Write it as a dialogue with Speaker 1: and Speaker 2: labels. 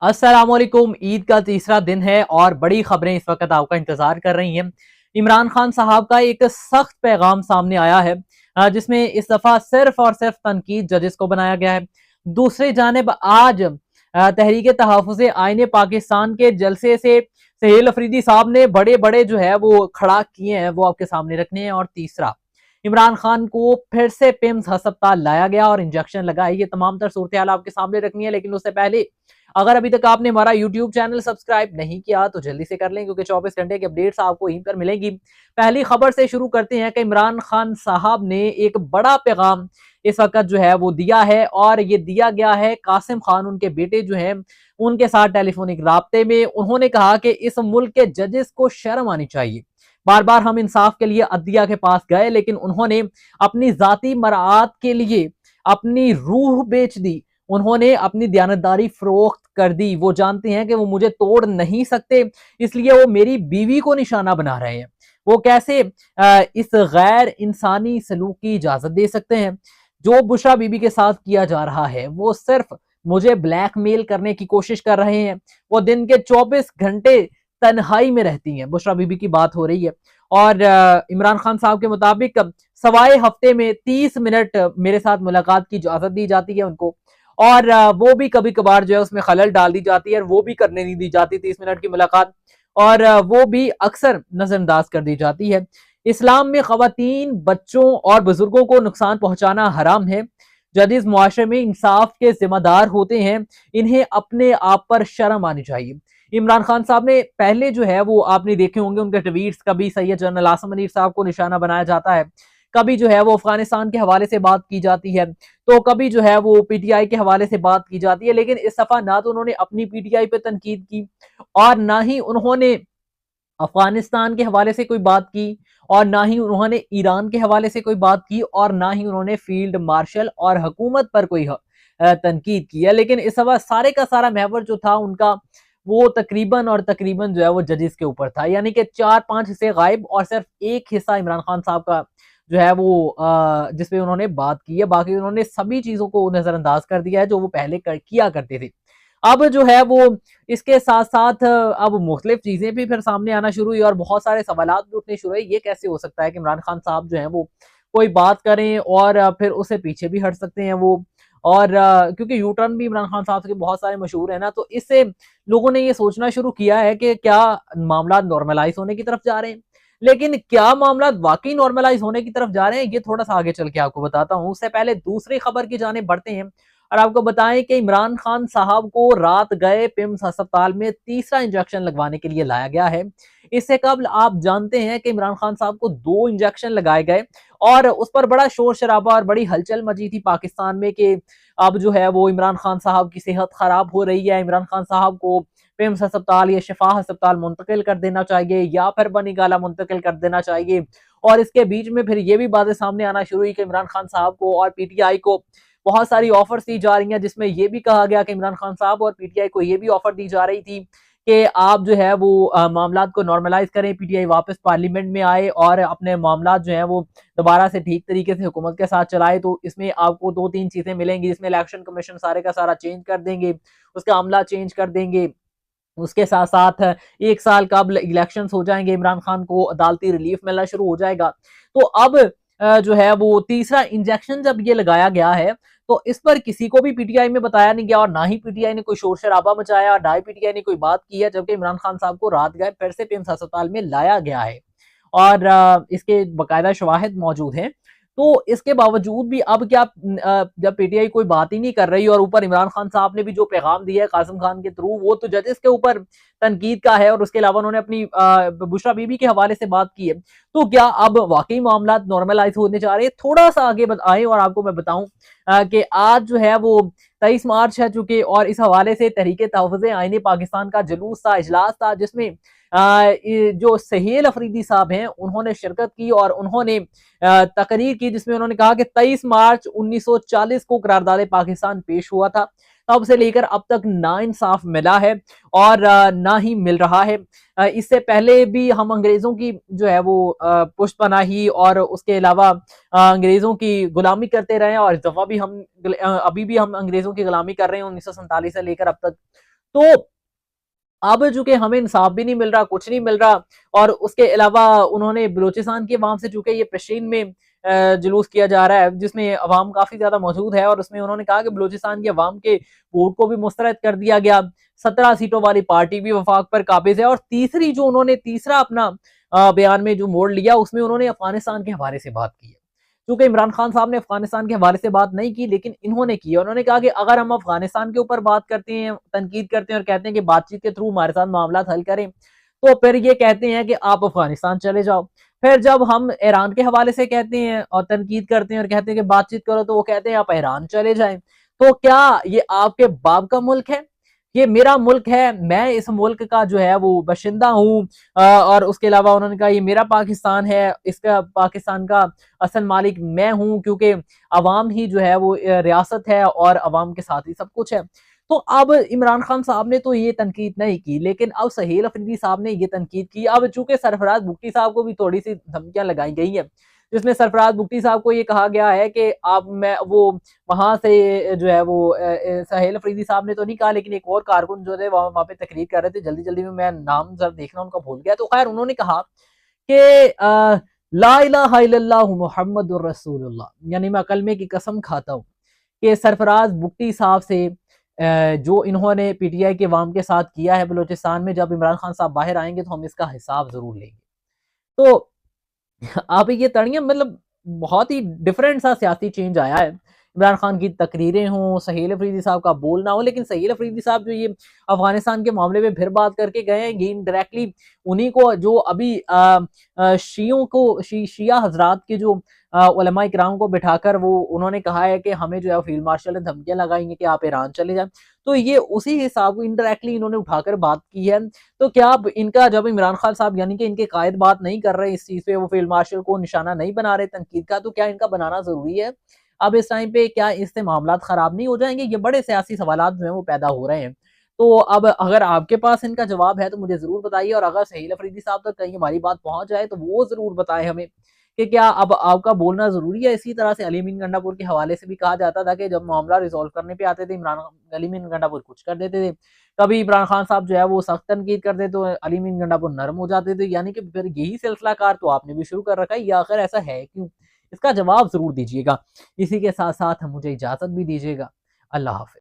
Speaker 1: अस्सलामुअलैकुम। ईद का तीसरा दिन है और बड़ी खबरें इस वक्त आपका इंतजार कर रही हैं। इमरान खान साहब का एक सख्त पैगाम सामने आया है, जिसमें इस दफा सिर्फ और सिर्फ तनकीद जजेस को बनाया गया है। दूसरी जानिब आज तहरीक तहफ़्फ़ुज़ आईन पाकिस्तान के जलसे से सहेल अफरीदी साहब ने बड़े बड़े जो है वो खड़ा किए हैं, वो आपके सामने रखने हैं। और तीसरा, इमरान खान को फिर से पिम्स अस्पताल लाया गया और इंजेक्शन लगाए। ये तमाम तर सूरत हाल आपके सामने रखनी है, लेकिन उससे पहले अगर अभी तक आपने हमारा यूट्यूब चैनल सब्सक्राइब नहीं किया तो जल्दी से कर लें, क्योंकि 24 घंटे की अपडेट्स आपको यहीं पर मिलेंगी। पहली खबर से शुरू करते हैं कि इमरान खान साहब ने एक बड़ा पैगाम इस वक्त जो है वो दिया है, और ये दिया गया है कासिम खान, उनके बेटे जो हैं, उनके साथ टेलीफोनिक राब्ते में। उन्होंने कहा कि इस मुल्क के जजेस को शर्म आनी चाहिए। बार बार हम इंसाफ के लिए अदलिया के पास गए, लेकिन उन्होंने अपनी जाती मराआत के लिए अपनी रूह बेच दी। उन्होंने अपनी दयानतदारी फरोख्त कर दी। वो जानते हैं कि वो मुझे तोड़ नहीं सकते, इसलिए वो मेरी बीवी को निशाना बना रहे हैं। वो कैसे इस गैर इंसानी सलूक की इजाजत दे सकते हैं? जो बुशरा बीबी के साथ किया जा रहा है, वो सिर्फ मुझे ब्लैकमेल करने की कोशिश कर रहे हैं। वो दिन के 24 घंटे तन्हाई में रहती हैं। बुशरा बीबी की बात हो रही है। और इमरान खान साहब के मुताबिक सवाए हफ्ते में 30 मिनट मेरे साथ मुलाकात की इजाजत दी जाती है उनको, और वो भी कभी कभार जो है उसमें खलल डाल दी जाती है, और वो भी करने नहीं दी जाती 30 मिनट की मुलाकात, और वो भी अक्सर नजरअंदाज कर दी जाती है। इस्लाम में खवातीन, बच्चों और बुजुर्गों को नुकसान पहुंचाना हराम है। जदीद मुआशरे में इंसाफ के जिम्मेदार होते हैं, इन्हें अपने आप पर शर्म आनी चाहिए। इमरान खान साहब ने पहले जो है वो आपने देखे होंगे उनके ट्वीट्स, कभी सैयद जनरल आसम मनीर साहब को निशाना बनाया जाता है, कभी जो है वो अफगानिस्तान के हवाले से बात की जाती है, तो कभी जो है वो पीटीआई के हवाले से बात की जाती है। लेकिन इस दफा ना तो उन्होंने अपनी पीटीआई पे तनकीद की, और ना ही उन्होंने अफगानिस्तान के हवाले से कोई बात की, और ना ही उन्होंने ईरान के हवाले से कोई बात की, और ना ही उन्होंने फील्ड मार्शल और हुकूमत पर कोई तनकीद की है। लेकिन इस दफा सारे का सारा महवर जो था उनका, वो तकरीबन और तकरीबन जो है वो जजेस के ऊपर था। यानी कि 4-5 हिस्से गायब और सिर्फ एक हिस्सा इमरान खान साहब का जो है वो जिसपे उन्होंने बात की है। बाकी उन्होंने सभी चीजों को नजरअंदाज कर दिया है जो वो पहले किया करते थे। अब जो है वो इसके साथ साथ अब मुख्तलिफ चीजें भी फिर सामने आना शुरू हुई, और बहुत सारे सवालात भी उठने शुरू हुए। ये कैसे हो सकता है कि इमरान खान साहब जो है वो कोई बात करें और फिर उससे पीछे भी हट सकते हैं वो, और क्योंकि यू टर्न भी इमरान खान साहब के बहुत सारे मशहूर है ना, तो इससे लोगों ने ये सोचना शुरू किया है कि क्या मामला नॉर्मलाइज होने की तरफ जा रहे हैं। लेकिन क्या मामला वाकई नॉर्मलाइज होने की तरफ जा रहे हैं, ये थोड़ा सा आगे चल के आपको बताता हूँ। उससे पहले दूसरी खबर की जाने बढ़ते हैं, और आपको बताएं कि इमरान खान साहब को रात गए पिम्स अस्पताल में तीसरा इंजेक्शन लगवाने के लिए लाया गया है। इससे कबल आप जानते हैं कि इमरान खान साहब को 2 इंजेक्शन लगाए गए, और उस पर बड़ा शोर शराबा और बड़ी हलचल मची थी पाकिस्तान में कि अब जो है वो इमरान खान साहब की सेहत खराब हो रही है, इमरान खान साहब को पिम्स अस्पताल या शिफा अस्पताल मुंतकिल कर देना चाहिए, या फिर बनीगाला मुंतकिल कर देना चाहिए। और इसके बीच में फिर ये भी बातें सामने आना शुरू हुई कि इमरान खान साहब को और पीटीआई को बहुत सारी ऑफर्स दी जा रही हैं, जिसमें ये भी कहा गया कि इमरान खान साहब और पीटीआई को ये भी ऑफर दी जा रही थी कि आप जो है वो मामलात को नॉर्मलाइज करें, पीटीआई वापस पार्लियामेंट में आए और अपने मामलात जो है वो दोबारा से ठीक तरीके से हुकूमत के साथ चलाए। तो इसमें आपको 2-3 चीजें मिलेंगी, जिसमें इलेक्शन कमीशन सारे का सारा चेंज कर देंगे, उसका अमला चेंज कर देंगे। उसके साथ साथ 1 साल कबल इलेक्शंस हो जाएंगे, इमरान खान को अदालती रिलीफ मिलना शुरू हो जाएगा। तो अब जो है वो तीसरा इंजेक्शन जब ये लगाया गया है, तो इस पर किसी को भी पीटीआई में बताया नहीं गया, और ना ही पीटीआई ने कोई शोर शराबा मचाया, और ना ही पीटीआई ने कोई बात की है। जबकि इमरान खान साहब को रात गए फिर से पिम्स अस्पताल में लाया गया है, और इसके बाकायदा शवाहिद मौजूद हैं। तो इसके बावजूद भी अब क्या, जब पीटीआई कोई बात ही नहीं कर रही, और ऊपर इमरान खान साहब ने भी जो पैगाम दिया है कासिम खान के थ्रू, वो तो जजेस के ऊपर तनकीद का है, और उसके अलावा उन्होंने अपनी बुशरा बीबी के हवाले से बात की है। तो क्या अब वाकई मामला नॉर्मलाइज होने जा रहे हैं? थोड़ा सा आगे आए और आपको मैं बताऊं कि आज जो है वो 23 मार्च है चुके, और इस हवाले से तहरीक तहफ़्फ़ुज़ आईन पाकिस्तान का जुलूस था, इजलास था, जिसमें जो सहेल अफरीदी साहब हैं उन्होंने शिरकत की, और उन्होंने तकरीर की, जिसमें उन्होंने कहा कि 23 मार्च 1940 को करारदाद पाकिस्तान पेश हुआ था। तब से लेकर अब तक ना इंसाफ मिला है, और ना ही मिल रहा है। इससे पहले भी हम अंग्रेजों की जो है वो पुष्ट पनाही और उसके अलावा अंग्रेजों की गुलामी करते रहे हैं, और इस दफा भी हम अभी भी हम अंग्रेजों की गुलामी कर रहे हैं 1947 से लेकर अब तक। तो अब चूंकि हमें इंसाफ भी नहीं मिल रहा, कुछ नहीं मिल रहा, और उसके अलावा उन्होंने बलूचिस्तान की अवाम से, चूंकि ये पेशीन में जुलूस किया जा रहा है जिसमें अवाम काफी ज्यादा मौजूद है, और उसमें उन्होंने कहा कि बलूचिस्तान की अवाम के वोट को भी मुस्तरद कर दिया गया, 17 सीटों वाली पार्टी भी वफाक पर काबिज है। और तीसरी जो उन्होंने तीसरा अपना बयान में जो मोड़ लिया, उसमें उन्होंने अफगानिस्तान के हवाले से बात की है। क्योंकि इमरान खान साहब ने अफगानिस्तान के हवाले से बात नहीं की, लेकिन इन्होंने की है। उन्होंने कहा कि अगर हम अफगानिस्तान के ऊपर बात करते हैं, तनकीद करते हैं और कहते हैं कि बातचीत के थ्रू हमारे साथ मामला हल करें, तो फिर ये कहते हैं कि आप अफगानिस्तान चले जाओ। फिर जब हम ईरान के हवाले से कहते हैं और तनकीद करते हैं और कहते हैं कि बातचीत करो, तो वो कहते हैं आप ईरान चले जाएं। तो क्या ये आपके बाप का मुल्क है? ये मेरा मुल्क है, मैं इस मुल्क का जो है वो बाशिंदा हूँ। और उसके अलावा उन्होंने कहा ये मेरा पाकिस्तान है, इसका पाकिस्तान का असल मालिक मैं हूँ, क्योंकि अवाम ही जो है वो रियासत है और अवाम के साथ ही सब कुछ है। तो अब इमरान खान साहब ने तो ये तनकीद नहीं की, लेकिन अब सहेल अफरीदी साहब ने ये तनकीद की। अब चूंकि सरफराज भुट्टी साहब को भी थोड़ी सी धमकियां लगाई गई है, जिसमें सरफराज भुट्टी साहब को ये कहा गया है कि आप मैं वो वहां से जो है वो सहेल अफरीदी साहब ने तो नहीं कहा, लेकिन एक और कारकुन जो थे वहां पे तकरीर कर रहे थे, जल्दी जल्दी में मैं नाम जरा देखना उनका भूल गया। तो खैर उन्होंने कहा कि ला इलाहा इल्लल्लाह मुहम्मदुर रसूलुल्लाह, यानी मैं कलमे की कसम खाता हूँ कि सरफराज भुट्टी साहब से जो इन्होंने पीटीआई के अवाम के साथ किया है बलूचिस्तान में, जब इमरान खान साहब बाहर आएंगे तो हम इसका हिसाब जरूर लेंगे। तो आप ये तड़ियाँ मतलब बहुत ही डिफरेंट सा सियासी चेंज आया है। इमरान खान की तकरीरें हों, सहील अफरीदी साहब का बोलना हो, लेकिन सहील अफरीदी साहब जो ये अफगानिस्तान के मामले में फिर बात करके गए हैं, ये इनडायरेक्टली उन्हीं को जो अभी शियों को शिया हजरात के जो उलमा इकराम को बिठाकर वो उन्होंने कहा है कि हमें जो है फील्ड मार्शल ने धमकियां लगाई हैं कि आप ईरान चले जाएं। तो ये उसी हिसाब को इनडायरेक्टली इन्होंने उठाकर बात की है। तो क्या अब इनका, जब इमरान खान साहब यानी कि इनके कायद बात नहीं कर रहे इस चीज पे, वो फील्ड मार्शल को निशाना नहीं बना रहे तनकीद का, तो क्या इनका बनाना जरूरी है अब इस टाइम पे? क्या इससे मामला खराब नहीं हो जाएंगे? ये बड़े सियासी सवाल जो है वो पैदा हो रहे हैं। तो अब अगर आपके पास इनका जवाब है तो मुझे जरूर बताइए, और अगर सहील अफरीदी साहब तक कहीं हमारी बात पहुंच जाए तो वो जरूर बताएं हमें कि क्या अब आपका बोलना जरूरी है। इसी तरह से अली मीन गंडापुर के हवाले से भी कहा जाता था कि जब मामला रिजोल्व करने पे आते थे, इमरान अली मीन गंडापुर कुछ कर देते थे, कभी इमरान खान साहब जो है वो सख्त तनकीद करते तो अली मीन गंडापुर नरम हो जाते थे। यानी कि फिर यही सिलसिला कार तो आपने भी शुरू कर रखा है, या आखिर ऐसा है क्यों? इसका जवाब जरूर दीजिएगा। इसी के साथ साथ मुझे इजाजत भी दीजिएगा। अल्लाह हाफिज।